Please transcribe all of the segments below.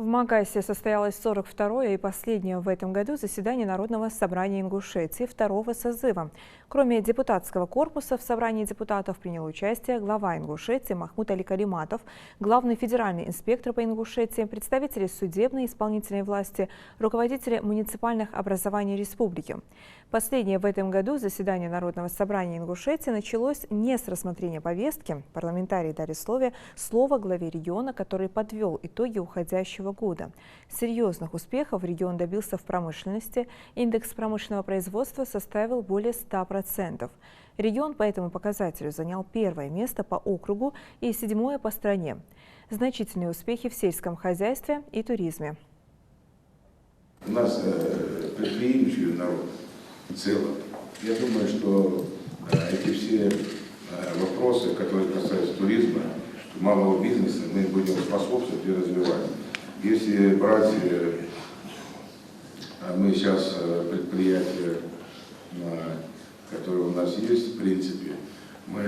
В Магасе состоялось 42-е и последнее в этом году заседание Народного собрания Ингушетии второго созыва. Кроме депутатского корпуса, в собрании депутатов принял участие глава Ингушетии Махмуд Али Кариматов, главный федеральный инспектор по Ингушетии, представители судебной и исполнительной власти, руководители муниципальных образований республики. Последнее в этом году заседание Народного собрания Ингушетии началось не с рассмотрения повестки. Парламентарии дали слово главе региона, который подвел итоги уходящего года. Серьезных успехов регион добился в промышленности. Индекс промышленного производства составил более 100%. Регион по этому показателю занял первое место по округу и 7-е по стране. Значительные успехи в сельском хозяйстве и туризме. У нас предприимчивый народ в целом. Я думаю, что эти все вопросы, которые касаются туризма, малого бизнеса, мы будем способствовать и развивать. Если брать, мы сейчас предприятия, которые у нас есть, в принципе, мы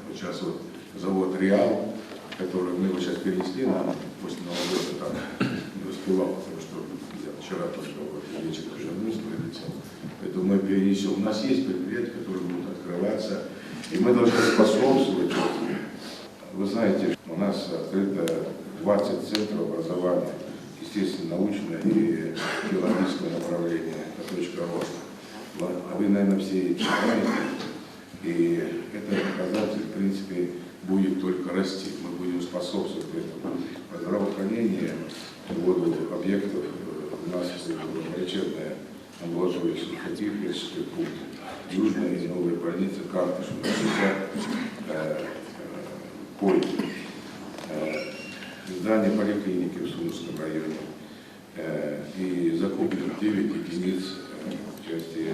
вот сейчас вот завод «Реал», который мы его сейчас перенесли, нам после Нового года там не успевал, потому что я вчера только вот вечером вернулся, вылетел. Поэтому мы перенесем. У нас есть предприятия, которые будут открываться, и мы должны способствовать. Вы знаете, у нас открыто 20 центров образования, естественно, научное и филологическое направление, это точка роста. А вы, наверное, все читаете, и этот показатель, в принципе, будет только расти. Мы будем способствовать этому. По здравоохранению вводу объектов у нас лечебная амбулатория Сухотик, Песческий пункт, Южная и новая больница Картыш, здание поликлиники в Сумском районе и закуплено 9 единиц в части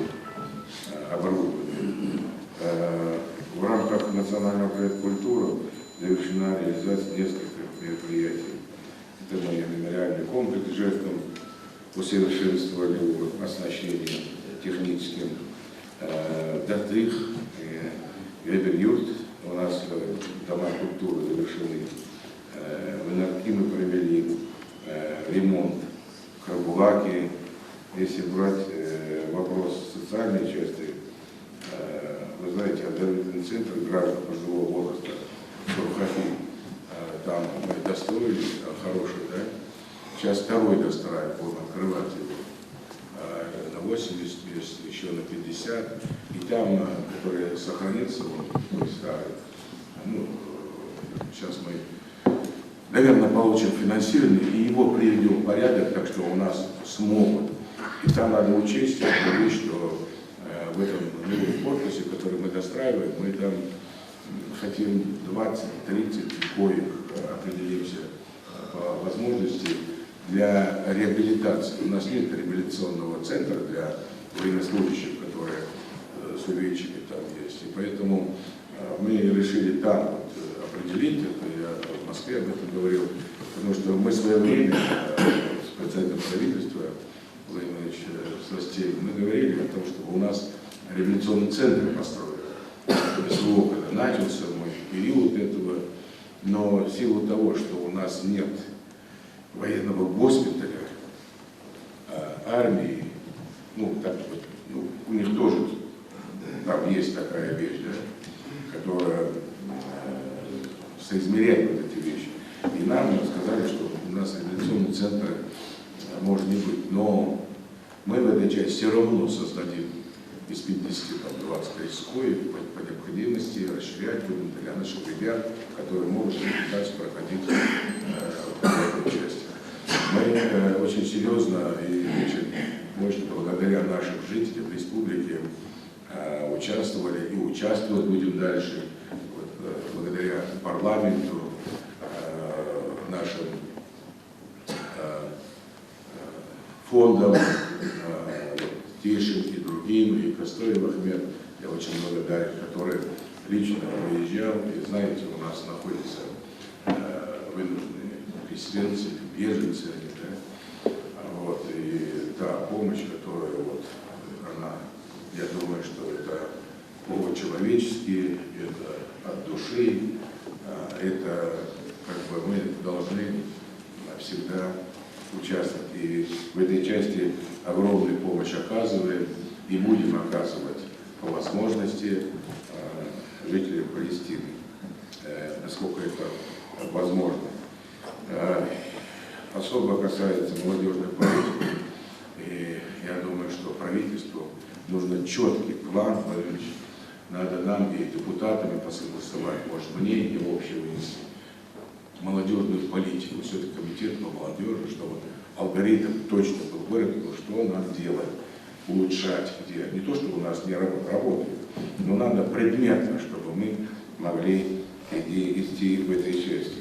оборудования. В рамках национального проекта «Культура» завершена реализация нескольких мероприятий. Это мемориальный комплекс жертвам, усовершенствовали его оснащение техническим, Датых, Вебер-Юрт. У нас дома культуры завершены. В Энарки мы провели ремонт Карбулаки. Если брать вопрос социальной части, вы знаете, оздоровительный центр граждан пожилого возраста Сурхафи, там мы достроили, хороший, да? Сейчас второй достраиваем, будем открывать его на 80 мест, еще на 50. И там, который сохранится, он старый. Ну, сейчас мы, наверное, получим финансирование и его приведем в порядок, так что у нас смогут. И там надо учесть, что в этом новом корпусе, который мы достраиваем, мы там хотим 20-30 коек, определимся по возможности для реабилитации. У нас нет реабилитационного центра для военнослужащих, которые с увечьями там есть. И поэтому мы решили там вот определить это. Я в Москве об этом говорил, потому что мы в свое время с председателем правительства Владимир Ильич Сластей, мы говорили о том, чтобы у нас реабилитационный центр построили. СВО, когда начался мой период этого, но в силу того, что у нас нет военного госпиталя, армии, ну, так вот, ну, у них тоже там есть такая вещь, да, которая соизмеряет вот эти вещи. И нам сказали, что у нас реабилитационный центр может не быть, но мы в этой части все равно создадим из 50, там, 20 коек по необходимости расширять будем для наших ребят, которые могут дальше проходить в этой части. Мы очень серьезно и очень мощно благодаря нашим жителям республики участвовали и участвовать будем дальше, вот, благодаря парламенту, нашим фондам, Тишин и другим, и Костоев Ахмед, я очень благодарен, который лично выезжал, и знаете, у нас находятся вынужденные переселенцы, беженцы, да? Вот, и та помощь, которая вот, она, я думаю, что это по-человечески, это от души, это как бы мы должны всегда участвовать. И в этой части огромную помощь оказываем и будем оказывать по возможности жителям Палестины, насколько это возможно. Особо касается молодежной политики, и я думаю, что правительству нужен четкий план, надо нам и депутатами посогласовать, может, мнение общее вынести, молодежную политику, все-таки комитет по молодежи, чтобы алгоритм точно был выработан, что надо делать, улучшать, где не то, что у нас не работает, но надо предметно, чтобы мы могли идти в этой части.